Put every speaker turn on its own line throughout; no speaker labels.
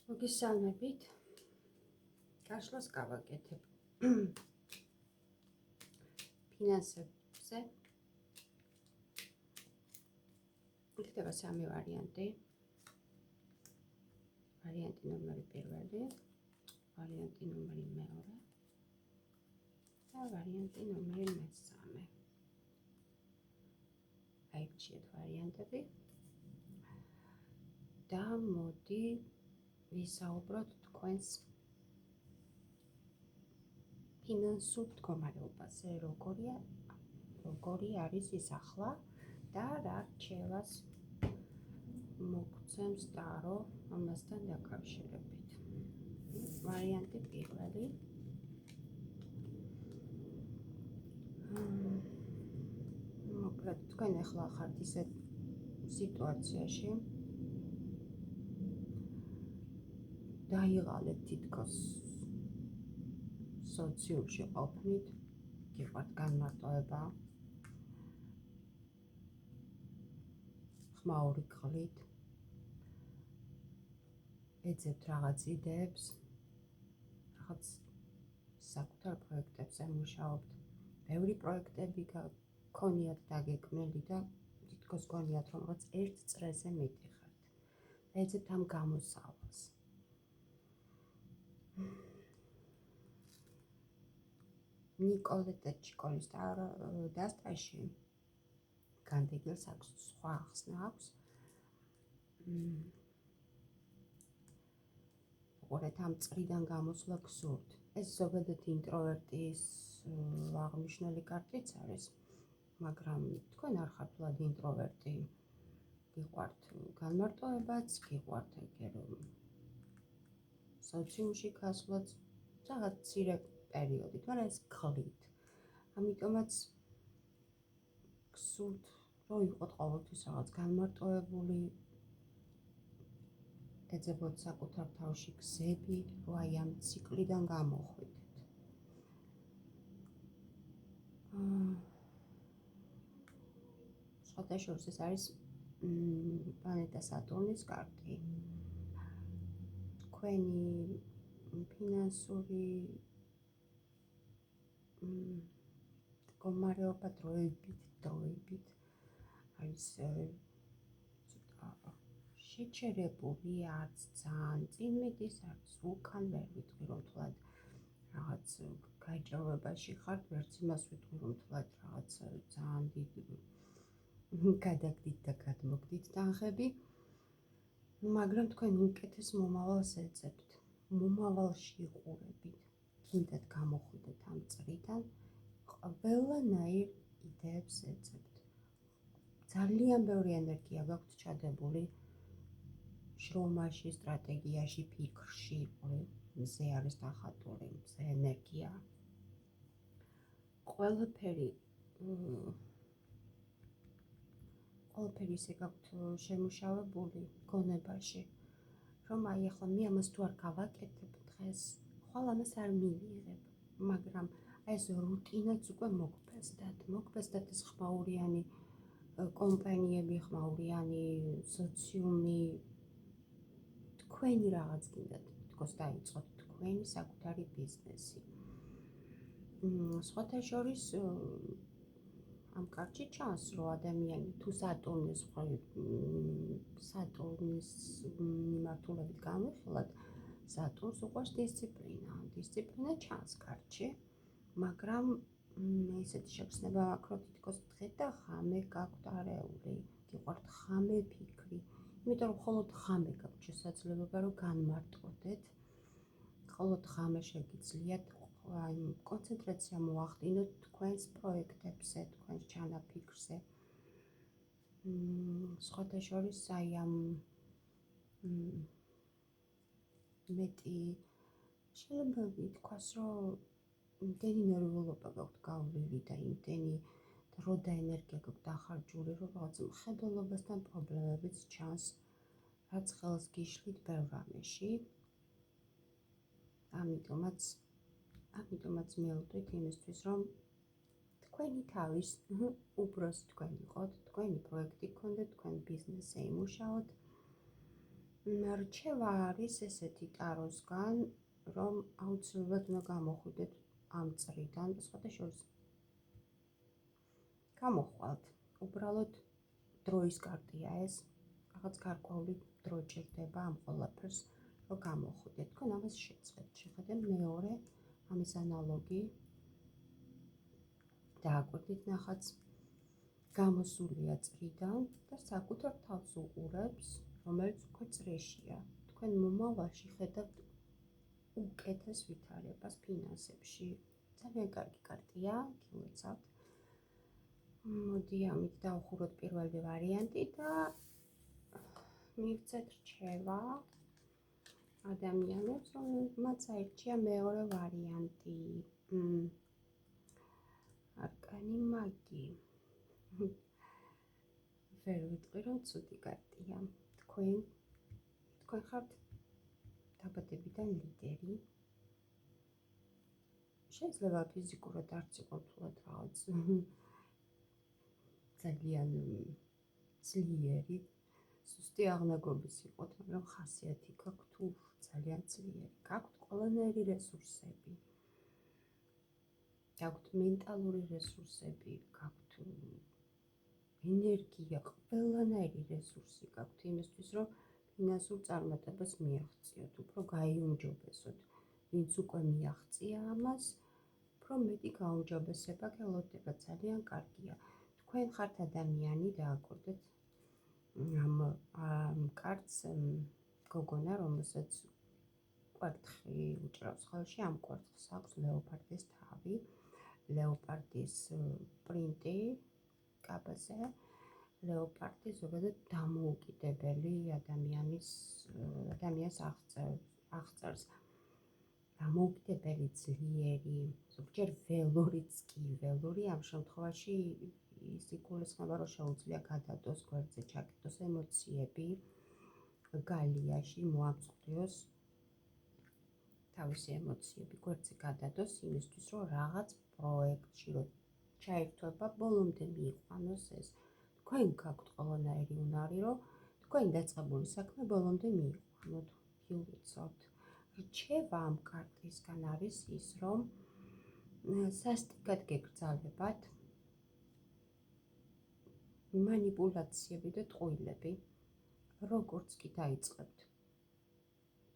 მოგესალმებით. გაშლას გავაკეთებ ფინანსებზე. იქნება სამი ვარიანტი. ვარიანტი ნომერი პირველი, ვარიანტი ნომერი მეორე და ვარიანტი ნომერი მესამე. აირჩიეთ ვარიანტები და მოდი ვისაუბროთ თქვენს ფინანსურ მდგომარეობაზე, როგორი არის ის ახლა და რა რჩევას მოგცემს ტარო ამასთან დაკავშირებით. ვარიანტი პირველი. მოკლედ თქვენ ახლა ხართ ისეთ სიტუაციაში, დაიღალეთ თითქოს სოციუმში ყოფნით, გიყვართ განმარტოება, ხმაური გყლით, ეძებთ რაღაც იდეებს, რაღაც საკუთარ პროექტებზე მუშაობთ. ბევრი პროექტები გქონიათ დაგეგმილი და თითქოს გქონიათ რომ რაღაც ერთ წრეზე მიდიხართ. ეძებთ ამ გამოსავალს. ნიკოლეტა ჩიკოლის დასტაში განდეგილს აქვს, სხვა ახსნა აქვს. უყურეთ, ამ წრიდან გამოსვლა გსურთ. ეს ზოგადად ინტროვერტის აღნიშნული კარტიც არის, მაგრამ თქვენ არ ხართ ფულად ინტროვერტი. გიყვართ განმარტოებაც, გიყვართ ეგრე რომ სოციუმში გასვლაც, რაღაც მცირე პერიოდით, მაგრამ ეს გხლით. ამიტომაც გსურთ, რომ იყოთ ყოველთვის რაღაც განმარტოებული, ეძებოთ საკუთარ თავში გზები, რომ აი ამ ციკლიდან გამოხვიდეთ. სხვადასხვა ეს არის პლანეტა სატურნის კარტი. თქვენი ფინანსური მდგომარეობა დროებით არის შეჩერებული, არც ძალიან წინ მიდის, არც უკან ვერ ვიტყვი რომ თვლად რაღაც გაჭირვებაში ხართ, ვერც იმას ვიტყვი რომ თვლად რაღაც ძალიან დიდ გადაგდით და გადმოგდით თანხები, მაგრამ თქვენ უკეთეს მომავალს ეძებთ, მომავალში იყურებით, გინდათ გამოხვიდეთ ამ წრიდან, ყველანაირ იდეებს ეძებთ. ძალიან ბევრი ენერგია გაქვთ ჩადებული შრომაში, სტრატეგიაში, ფიქრში, მზე არის დახატული, მზე ენერგია. ყველაფერი ისე გაქვთ შემუშავებული გონებაში, რომ აი ახლა მე ამას თუ არ გავაკეთებ დღეს, ხვალ ამას არ მივიღებ, მაგრამ ეს რუტინაც უკვე მოგფესდათ ეს ხმაურიანი კომპანიები, ხმაურიანი სოციუმი, თქვენი რაღაც გინდათ თითქოს დაიწყოთ თქვენი საკუთარი ბიზნესი. სხვათა შორის ამ კარტში ჩანს, რომ ადამიანი თუ სატურნის მიმართულებით გამიხილოთ, სატურნს უყვარს დისციპლინა ჩანს კარტში, მაგრამ ესეთი შეგრძნება აქვს, რომ თითქოს დღე და ღამე გაქვთ არეული, გიყვართ ღამე ფიქრი, იმიტომ რომ მხოლოდ ღამე გაქვთ შესაძლებლობა რომ განმარტყოდეთ, მხოლოდ ღამე შეგიძლიათ კონცენტრაცია მოახდინოთ თქვენს პროექტებზე, თქვენს ჩანაფიქრზე. სხვათა შორის აი ამ მეტი შეიძლება ითქვას, რომ იმდენი ნერვულობა გაქვთ გავლილი და იმდენი დრო და ენერგია გაქვთ დახარჯული, რომ რაღაც მხედველობასთან პრობლემებიც ჩანს, რაც ხელს გიშლით ბევრ რამეში. ამიტომაც მელოდეთ იმისთვის, რომ თქვენი თავის უბრალოდ თქვენ იყოთ, თქვენი პროექტი გქონდეთ, თქვენ ბიზნესზე იმუშაოთ რჩევა არის ესეთი ტაროსგან, რომ აუცილებლად უნდა გამოხვიდეთ ამ წრიდან, სხვადასხვა გამოხვალთ. უბრალოდ დროის კარტია ეს, რაღაც გარკვეული დრო ჭირდება ამ ყველაფერს, რომ გამოხვიდეთ. თქვენ ამას შეძლებთ. შეხედეთ მეორე ამის ანალოგი. დააკვირდით ნახაც გამოსულია წრიდან და საკუთარ თავს უყურებს, რომელიც უკვე წრეშია. თქვენ მომავალში ხედავთ უკეთეს ვითარებას ფინანსებში. ძალიან კარგი კარტია, გილოცავთ. მოდი ამით დავხუროთ პირველი ვარიანტი და მივცეთ რჩევა ადამიანებს, რომელმაც აირჩია მეორე ვარიანტი. არკანი მაგი. ვერ ვიტყვი, რომ ცუდი კარტია. თქვენ ხართ დაბადებიდან ლიდერი. შეიძლება ფიზიკურად არც იყოთ თულად რაღაც ძალიან ძლიერი, ზუსტი აღნაგობის იყოთ, მაგრამ ხასიათი გაქვთ თუ ძალიან ძლიერი. გაქვთ ყველანაირი რესურსები. გაქვთ მენტალური რესურსები, გაქვთ ენერგია, ყველანაირი რესურსი გაქვთ იმისთვის, რომ ფინანსურ წარმატებას მიაღწიოთ, უფრო გაიუმჯობესოთ. ვინც უკვე მიაღწია ამას, უფრო მეტი გაუმჯობესება გელოდება, ძალიან კარგია. თქვენ ხართ ადამიანი, დააკვირდეთ ამ კარტს გოგონა, რომელსაც კვერთხი უჭრავს ხელში, ამ კვერთხს აქვს ლეოპარდის თავი, ლეოპარდის პრინტი კაბაზე. ლეოპარდი ზოგადად დამოუკიდებელი ადამიანს აღწერს. დამოუკიდებელი, ძლიერი, ზოგჯერ ველურიც კი, ველური ამ შემთხვევაში ის იგულისხმება, რომ შეუძლია გადადოს გვერდზე ჩაკეტოს ემოციები, გალიაში მოამწყვრიოს თავისი ემოციები, გვერდზე გადადოს იმისთვის, რომ რაღაც პროექტში რომ ჩაირთვება, ბოლომდე მიიყვანოს ეს. თქვენ გაქვთ ყველანაირი უნარი, რომ თქვენი დაწყებული საქმე ბოლომდე მიიყვანოთ, გილოცავთ. რჩევა ამ კარტისგან არის ის, რომ სასტიკად გეკრძალებათ მანიპულაციები და ტყუილები, როგორც კი დაიწყებთ.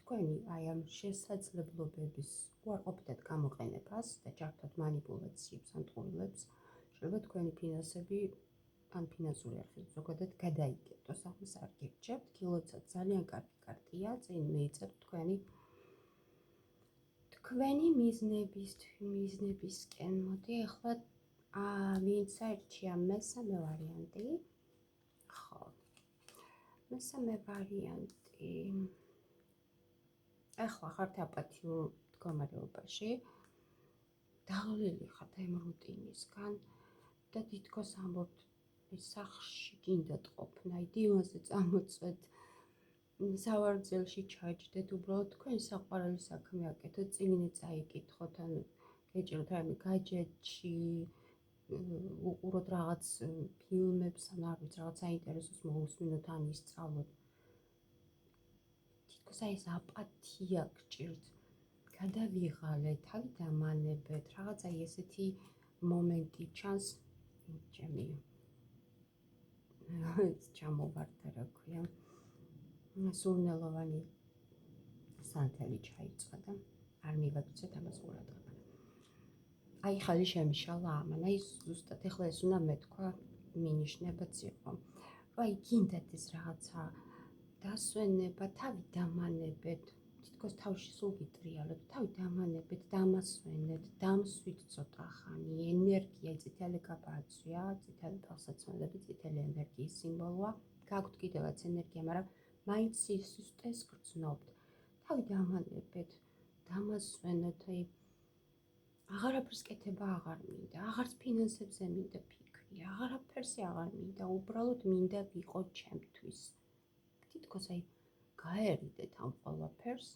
თქვენი აი ამ შესაძლებლობების უარყოფითად გამოყენებას და ჯართოთ მანიპულაციებს ან ტყუილებს, შეიძლება თქვენი ფინანსები ან ფინანსური არხი ზოგადად გადაიგეთოს. ამას არ გირჩევთ, გილოცავთ, ძალიან კარგი კარტია, წინ მიიწევთ თქვენი მიზნებისკენ. მოდი ახლა ვინც აირჩია მესამე ვარიანტი. ხო. მესამე ვარიანტი. ახლა ხართ აპათიურ მდგომარეობაში. დაღლილი ხართ ამ რუტინისგან და თითქოს ამბობთ სახლში გინდათ ყოფნა, დივანზე წამოწვეთ, სავარძელში ჩაჯდეთ, უბრალოდ თქვენი საყვარელი საქმე აკეთოთ, წიგნი წაიკითხოთ, ან გეჭიროთ რაიმე გაჯეტში, უყუროთ რაღაც ფილმებს, ან არ ვიცი, რაღაც საინტერესოს მოусმინოთ, ან ისწავლოთ. თითქოს აი ეს აპათია გჭირთ. გადავიღალეთ, თავი დამანებეთ, რაღაც აი ესეთი მომენტი ჩანს, ჩემი ჩამოვარდა, რა ქვია. სურნელოვანი სანთელი ჩაიწვა და არ მივაგრძეთ ამას ყურადღება. აი ხალი შემიშალა ამან, აი ზუსტად ეხლა ეს უნდა მეთქვა, მინიშნებაც იყო. რომ აი გინდათ ეს რაღაცა დასვენება, თავი დამანებეთ, თითქოს თავში სულ გიტრიალეთ, თავი დამანებეთ, დამასვენეთ, დამსვით ცოტა ხანი, ენერგია, წითელი კაბაცია, წითელი ტალსაცმელები, წითელი ენერგიის სიმბოლოა. გაქვთ კიდევაც ენერგია, მაგრამ მაინც სისტეს გრძნობთ. თავი დამანებეთ, დამასვენოთ, აი აღარაფერს კეთება აღარ მინდა, აღარც ფინანსებზე მინდა ფიქრი, აღარაფერსი აღარ მინდა, უბრალოდ მინდა ვიყო ჩემთვის. თითქოს აი გაერიდეთ ამ ყველაფერს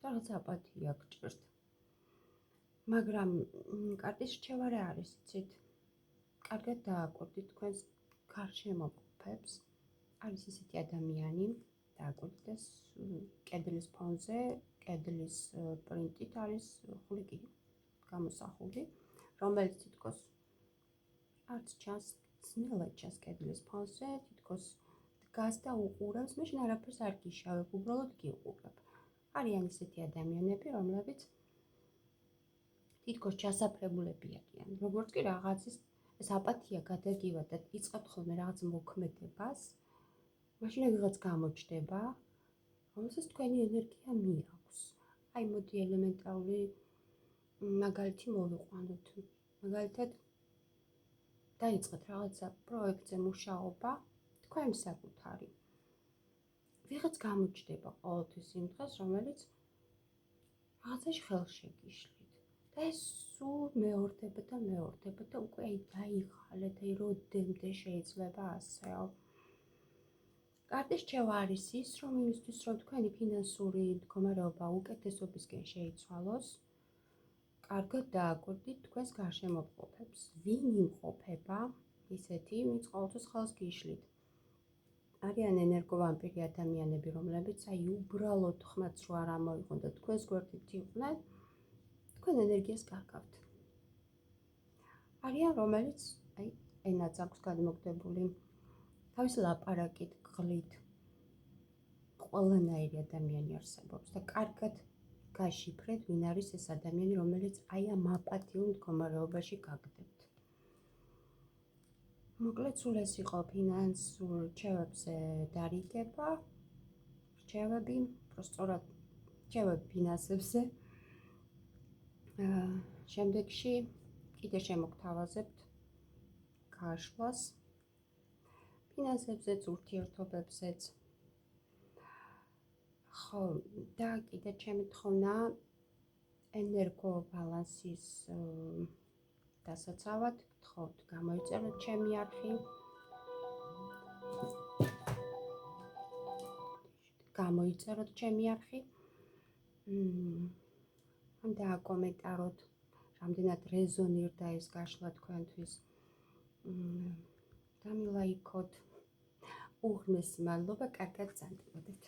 და რაღაც აპათია გჭირთ. მაგრამ კარტის რჩევა რა არის, იცით? კარგად დააკვირდით თქვენს გარშემო მყოფებს. არის ისეთი ადამიანი, დააკვირდეს კედლის ფონზე, კედლის პრინტით არის ხვლიკი გამოსახული, რომელიც თითქოს არც ჩანს, ძნელად ჩანს კედლის ფონზე, თითქოს დგას და უყურებს, მაშინ არაფერს არ გიშავებ, უბრალოდ გიყურებ. არიან ისეთი ადამიანები, რომლებიც თითქოს ჩასაფრებულები არიან, როგორც კი რაღაცის ეს აპათია გადაგივა და იწყებთ ხოლმე რაღაც მოქმედებას, მაშინ რაღაც გამოჩნდება, რომელსაც თქვენი ენერგია მიაქვს. აი მოდი ელემენტარული მაგალითი მოვიყვანოთ. მაგალითად დაიწყეთ რაღაცა პროექტზე მუშაობა, თქვენი საკუთარი. ვიღაც გამოჩნდება ყოველთვის იმ დღეს, რომელიც რაღაცაში ხელს შეგიშლით. და ეს სულ მეორდება და უკვე აი დაიხალეთ, აი როდემდე შეიძლება ასეო. კარგი რჩევა არის ის, რომ იმისთვის, რომ თქვენი ფინანსური მდგომარეობა უკეთესობისკენ შეიცვალოს, კარგად დააკვირდით თქვენს გარშემოყოფებს. ვინ იმყოფება ისეთი, ვინც ყოველთვის ხელს გიშლით. არიან ენერგოვამპირი ადამიანები, რომლებიც აი უბრალოდ ხმაც რო არ ამოიღონ და თქვენს გვერდით იყვნენ, თქვენ ენერგიას გაგავთ. არიან რომელიც აი ენაც აქვს გადმოგდებული, თავის ლაპარაკით, გღლით. ყველანაირი ადამიანი არსებობს და კარგად გაშიფრეთ, ვინ არის ეს ადამიანი, რომელიც აი ამ აპათიურ მდგომარეობაში გაგდებთ. მოკლედ სულ ეს იყო ფინანსურ რჩევებზე დარიგება, რჩევები, სწორად რჩევები ფინანსებზე. შემდეგში კიდე შემოგთავაზებთ გაშლას ფინანსებზეც, ურთიერთობებზეც. ხო, და კიდე ჩემი თხოვნა ენერგო ბალანსის დასაცავად, გთხოვთ გამოიწეროთ ჩემი არხი. გამოიწეროთ ჩემი არხი. და კომენტაროთ, რამდენად რეზონირდა ეს გაშლა თქვენთვის. და მილაიქოთ. უღრმესი მადლობა, კარგად გრძანდებოდეთ.